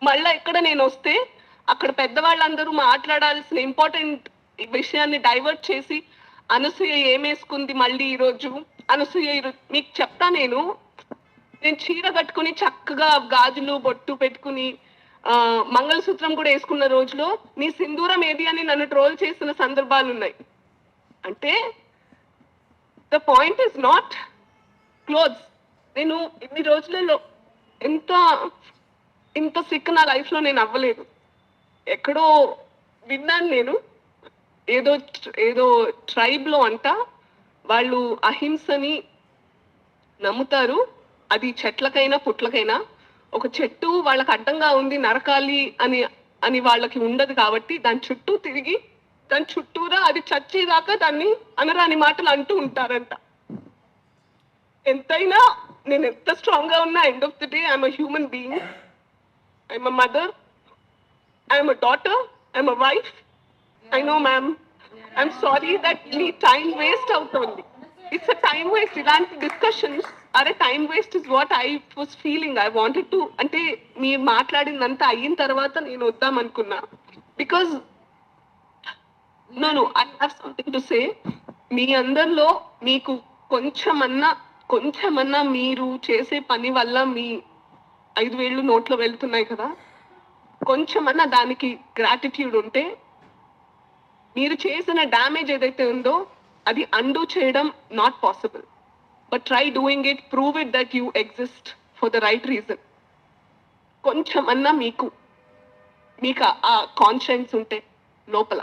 మళ్ళీ ఇక్కడ నేను వస్తే అక్కడ పెద్దవాళ్ళందరూ మాట్లాడాల్సిన ఇంపార్టెంట్ విషయాన్ని డైవర్ట్ చేసి అనసూయ ఏమేసుకుంది మళ్ళీ ఈరోజు మీకు చెప్తా నేను చీర కట్టుకుని చక్కగా గాజులు బొట్టు పెట్టుకుని మంగళసూత్రం కూడా వేసుకున్న రోజులో నీ సింధూరం ఏది అని నన్ను ట్రోల్ చేసిన సందర్భాలు ఉన్నాయి. అంటే the point is not clothes. నేను ఇన్ని రోజులలో ఇంత సిక్ నా లైఫ్ లో నేను అవ్వలేదు. ఎక్కడో విన్నాను నేను, ఏదో ట్రైబ్ లో అంట వాళ్ళు అహింసని నమ్ముతారు. అది చెట్లకైనా పుట్లకైనా. ఒక చెట్టు వాళ్ళకి అడ్డంగా ఉంది నరకాలి అని వాళ్ళకి ఉండదు కాబట్టి దాని చుట్టూ తిరిగి దాని చుట్టూరా అది చచ్చేదాకా దాన్ని అనరాని మాటలు అంటూ ఉంటారంట. ఎంతైనా నేను ఎంత స్ట్రాంగ్ గా ఉన్నా, end of the day I'm a human being. I'm a mother, I'm a daughter, I'm a wife. I know ma'am, I'm sorry that మీ టైం వేస్ట్ అవుతుంది. It's a time waste. ఇలాంటి discussions are time waste is what I was feeling. I wanted to, అంటే మీరు మాట్లాడిందంతా అయిన తర్వాత నేను వద్దాం అనుకున్నా. Because no I have something to say. మీ అందరిలో మీకు కొంచెమన్నా మీరు చేసే పని వల్ల మీ 5,000 నోట్లో వెళ్తున్నాయి కదా, కొంచెమన్నా దానికి గ్రాటిట్యూడ్ ఉంటే మీరు చేసిన డ్యామేజ్ ఏదైతే ఉందో అది అండూ చేయడం not possible. But try doing it, prove it that you exist for the right reason. కొంచెమన్నా మీకు ఆ కాన్షియన్స్ ఉంటే లోపల